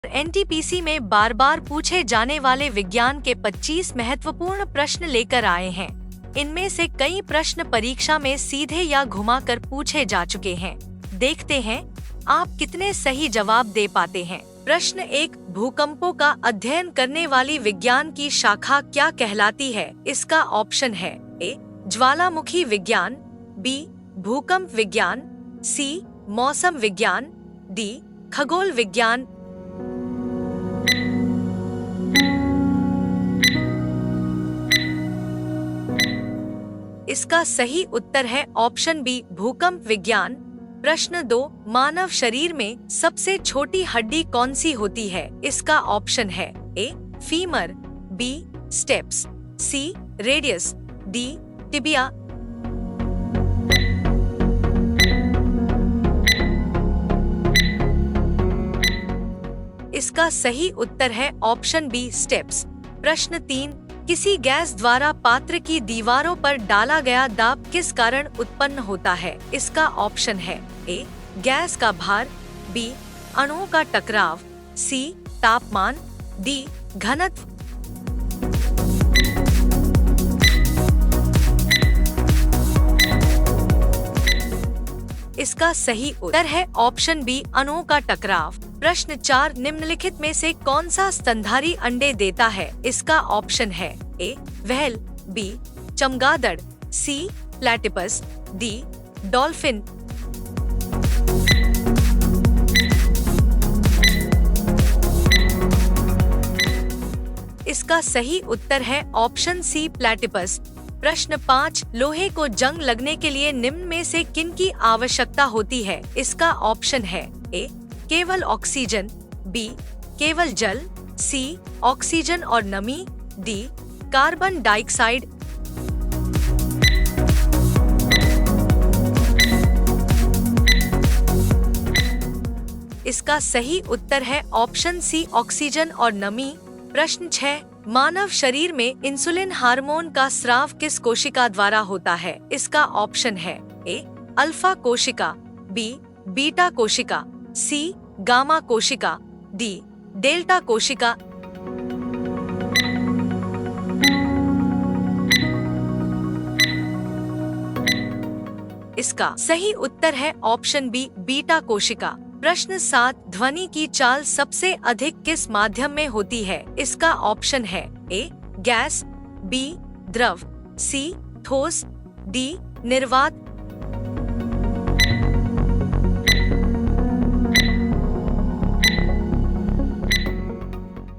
NTPC में बार बार पूछे जाने वाले विज्ञान के 25 महत्वपूर्ण प्रश्न लेकर आए हैं। इनमें से कई प्रश्न परीक्षा में सीधे या घुमाकर पूछे जा चुके हैं। देखते हैं आप कितने सही जवाब दे पाते हैं। प्रश्न 1, भूकंपों का अध्ययन करने वाली विज्ञान की शाखा क्या कहलाती है? इसका ऑप्शन है ए, ज्वालामुखी विज्ञान, बी, भूकंप विज्ञान, सी, मौसम विज्ञान, डी, खगोल विज्ञान। इसका सही उत्तर है ऑप्शन बी, भूकंप विज्ञान। प्रश्न 2, मानव शरीर में सबसे छोटी हड्डी कौन सी होती है? इसका ऑप्शन है ए, फीमर, बी, स्टेप्स, सी, रेडियस, डी, टिबिया। इसका सही उत्तर है ऑप्शन बी, स्टेप्स। प्रश्न 3, किसी गैस द्वारा पात्र की दीवारों पर डाला गया दाब किस कारण उत्पन्न होता है? इसका ऑप्शन है ए, गैस का भार, बी, अणुओं का टकराव, सी, तापमान, डी, घनत्व। इसका सही उत्तर है ऑप्शन बी, अणुओं का टकराव। प्रश्न 4, निम्नलिखित में से कौन सा स्तनधारी अंडे देता है? इसका ऑप्शन है ए, व्हेल, बी, चमगादड़, सी, प्लैटिपस, डी, डॉल्फिन। इसका सही उत्तर है ऑप्शन सी, प्लैटिपस। प्रश्न 5, लोहे को जंग लगने के लिए निम्न में से किन की आवश्यकता होती है? इसका ऑप्शन है ए, केवल ऑक्सीजन, बी, केवल जल, सी, ऑक्सीजन और नमी, डी, कार्बन डाइऑक्साइड। इसका सही उत्तर है ऑप्शन सी, ऑक्सीजन और नमी। प्रश्न 6, मानव शरीर में इंसुलिन हार्मोन का स्राव किस कोशिका द्वारा होता है? इसका ऑप्शन है ए, अल्फा कोशिका, बी, बीटा कोशिका, सी, गामा कोशिका, डी, डेल्टा कोशिका। इसका सही उत्तर है ऑप्शन बी, बीटा कोशिका। प्रश्न 7, ध्वनि की चाल सबसे अधिक किस माध्यम में होती है? इसका ऑप्शन है ए, गैस, बी, द्रव, सी, ठोस, डी, निर्वात।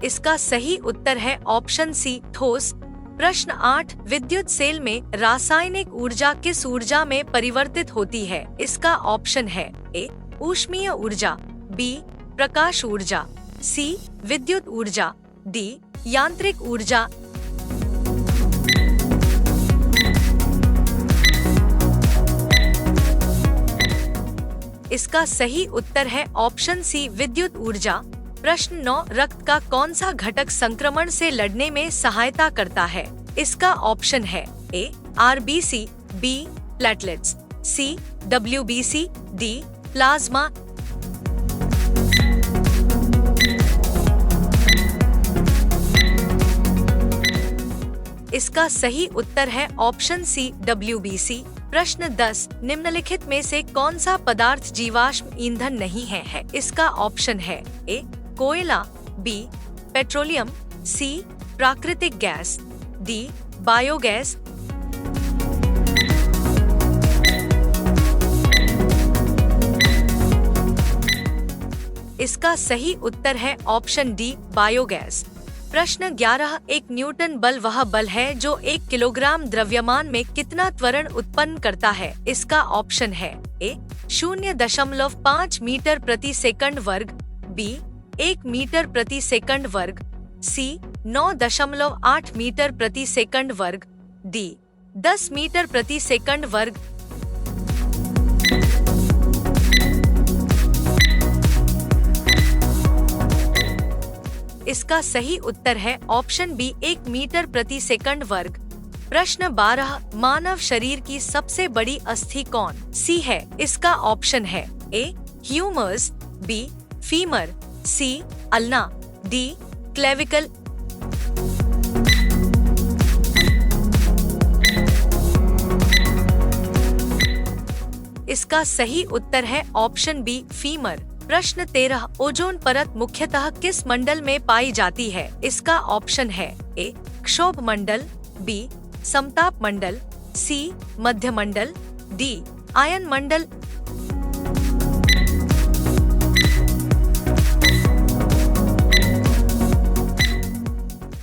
इसका सही उत्तर है ऑप्शन सी, ठोस। प्रश्न 8, विद्युत सेल में रासायनिक ऊर्जा किस ऊर्जा में परिवर्तित होती है? इसका ऑप्शन है ए, ऊष्मीय ऊर्जा, बी, प्रकाश ऊर्जा, सी, विद्युत ऊर्जा, डी, यांत्रिक ऊर्जा। इसका सही उत्तर है ऑप्शन सी, विद्युत ऊर्जा। प्रश्न 9, रक्त का कौन सा घटक संक्रमण से लड़ने में सहायता करता है? इसका ऑप्शन है ए, आरबीसी, बी, प्लेटलेट्स, सी, डब्ल्यूबीसी, डी, प्लाज्मा। इसका सही उत्तर है ऑप्शन सी, डब्ल्यूबीसी। प्रश्न 10, निम्नलिखित में से कौन सा पदार्थ जीवाश्म ईंधन नहीं है? इसका ऑप्शन है ए, कोयला, बी, पेट्रोलियम, सी, प्राकृतिक गैस, डी, बायोगैस। इसका सही उत्तर है ऑप्शन डी, बायोगैस। प्रश्न 11, एक न्यूटन बल वह बल है जो 1 किलोग्राम द्रव्यमान में कितना त्वरण उत्पन्न करता है? इसका ऑप्शन है ए, 0.5 मीटर प्रति सेकंड वर्ग, बी, 1 मीटर प्रति सेकंड वर्ग, सी, 9.8 मीटर प्रति सेकंड वर्ग, डी, 10 मीटर प्रति सेकंड वर्ग। इसका सही उत्तर है ऑप्शन बी, 1 मीटर प्रति सेकंड वर्ग। प्रश्न 12, मानव शरीर की सबसे बड़ी अस्थि कौन सी है? इसका ऑप्शन है ए, ह्यूमरस, बी, फीमर, सी, अल्ना, डी क्लेविकल। इसका सही उत्तर है ऑप्शन बी फीमर। प्रश्न 13, ओजोन परत मुख्यतः किस मंडल में पाई जाती है? इसका ऑप्शन है ए क्षोभ मंडल, बी समताप मंडल, सी मध्य मंडल, डी आयन मंडल।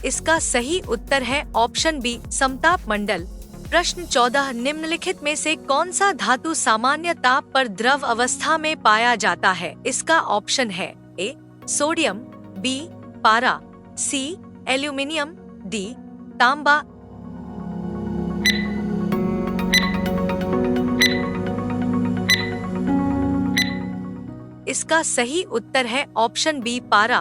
इसका सही उत्तर है ऑप्शन बी समताप मंडल। प्रश्न 14, निम्नलिखित में से कौन सा धातु सामान्य ताप पर द्रव अवस्था में पाया जाता है? इसका ऑप्शन है ए सोडियम, बी पारा, सी एल्यूमिनियम, डी तांबा। इसका सही उत्तर है ऑप्शन बी पारा।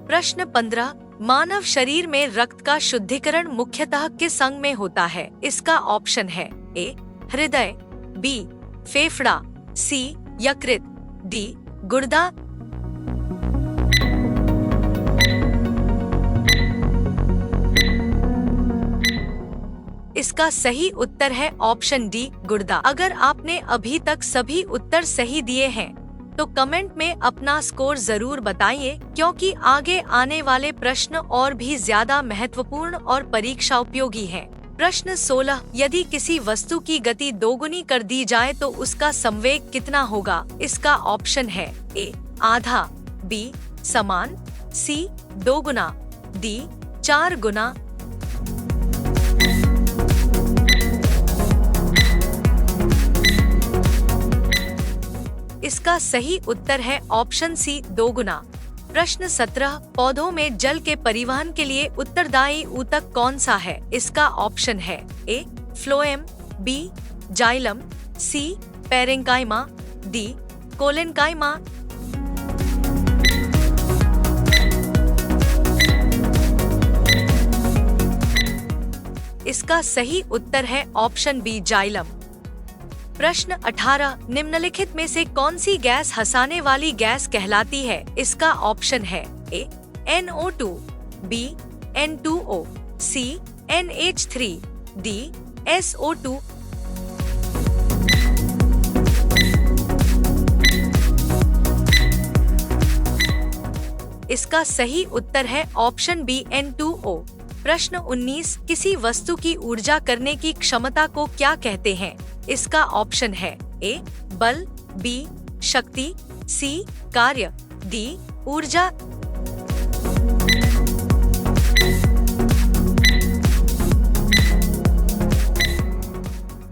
प्रश्न 15, मानव शरीर में रक्त का शुद्धिकरण मुख्यतः किस अंग में होता है? इसका ऑप्शन है ए हृदय, बी फेफड़ा, सी यकृत, डी गुर्दा। इसका सही उत्तर है ऑप्शन डी गुर्दा। अगर आपने अभी तक सभी उत्तर सही दिए हैं तो कमेंट में अपना स्कोर जरूर बताइए, क्योंकि आगे आने वाले प्रश्न और भी ज्यादा महत्वपूर्ण और परीक्षा उपयोगी हैं। प्रश्न 16, यदि किसी वस्तु की गति दोगुनी कर दी जाए तो उसका संवेग कितना होगा? इसका ऑप्शन है ए आधा, बी समान, सी 2 गुना, डी 4 गुना। इसका सही उत्तर है ऑप्शन सी 2 गुना। प्रश्न 17, पौधों में जल के परिवहन के लिए उत्तरदायी ऊतक कौन सा है? इसका ऑप्शन है ए फ्लोएम, बी जाइलम, सी पेरेंकाइमा, डी कोलेनकाइमा। इसका सही उत्तर है ऑप्शन बी जाइलम। प्रश्न 18, निम्नलिखित में से कौन सी गैस हंसाने वाली गैस कहलाती है? इसका ऑप्शन है ए NO2, बी N2O, सी NH3, डी SO2। इसका सही उत्तर है ऑप्शन बी N2O। प्रश्न 19, किसी वस्तु की ऊर्जा करने की क्षमता को क्या कहते हैं? इसका ऑप्शन है ए बल, बी शक्ति, सी कार्य, डी ऊर्जा।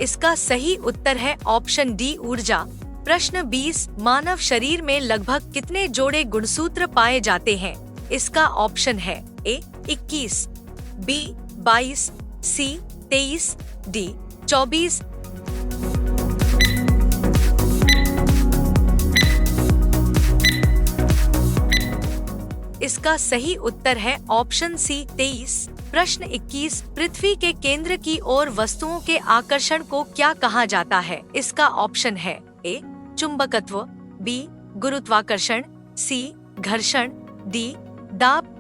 इसका सही उत्तर है ऑप्शन डी ऊर्जा। प्रश्न 20, मानव शरीर में लगभग कितने जोड़े गुणसूत्र पाए जाते हैं? इसका ऑप्शन है ए 21, बी 22, सी 23, डी 24। इसका सही उत्तर है ऑप्शन सी 23। प्रश्न 21, पृथ्वी के केंद्र की ओर वस्तुओं के आकर्षण को क्या कहा जाता है? इसका ऑप्शन है ए चुंबकत्व, बी गुरुत्वाकर्षण, सी घर्षण, डी दाब।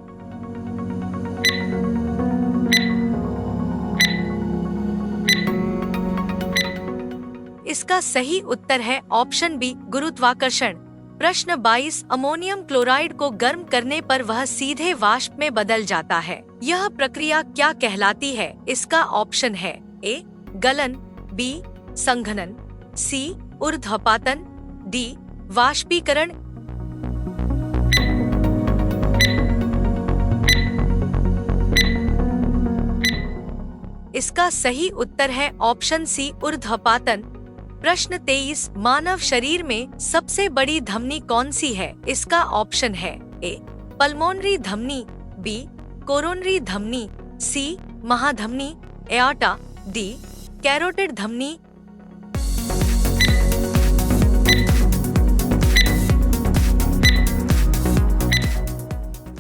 इसका सही उत्तर है ऑप्शन बी गुरुत्वाकर्षण। प्रश्न 22, अमोनियम क्लोराइड को गर्म करने पर वह सीधे वाष्प में बदल जाता है। यह प्रक्रिया क्या कहलाती है? इसका ऑप्शन है ए गलन, बी संघनन, सी ऊर्ध्वपातन, डी वाष्पीकरण। इसका सही उत्तर है ऑप्शन सी ऊर्ध्वपातन। प्रश्न 23, मानव शरीर में सबसे बड़ी धमनी कौन सी है? इसका ऑप्शन है ए पल्मोनरी धमनी, बी कोरोनरी धमनी, सी महाधमनी एआर्टा, डी कैरोटिड धमनी।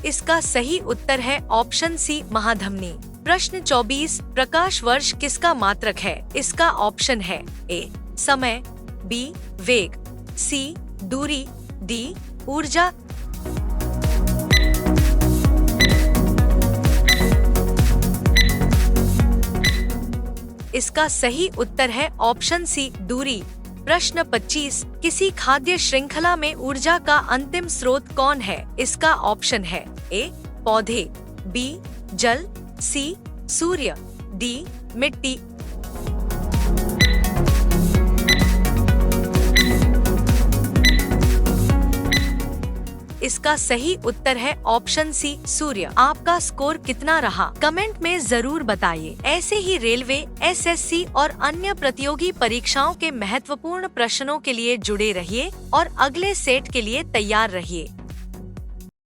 इसका सही उत्तर है ऑप्शन सी महाधमनी। प्रश्न 24, प्रकाश वर्ष किसका मात्रक है? इसका ऑप्शन है ए समय, बी वेग, सी दूरी, डी ऊर्जा। इसका सही उत्तर है ऑप्शन सी, दूरी। प्रश्न 25, किसी खाद्य श्रृंखला में ऊर्जा का अंतिम स्रोत कौन है? इसका ऑप्शन है ए, पौधे, बी, जल, सी, सूर्य, डी, मिट्टी। इसका सही उत्तर है ऑप्शन सी, सूर्य। आपका स्कोर कितना रहा कमेंट में जरूर बताइए। ऐसे ही रेलवे, एसएससी और अन्य प्रतियोगी परीक्षाओं के महत्वपूर्ण प्रश्नों के लिए जुड़े रहिए और अगले सेट के लिए तैयार रहिए।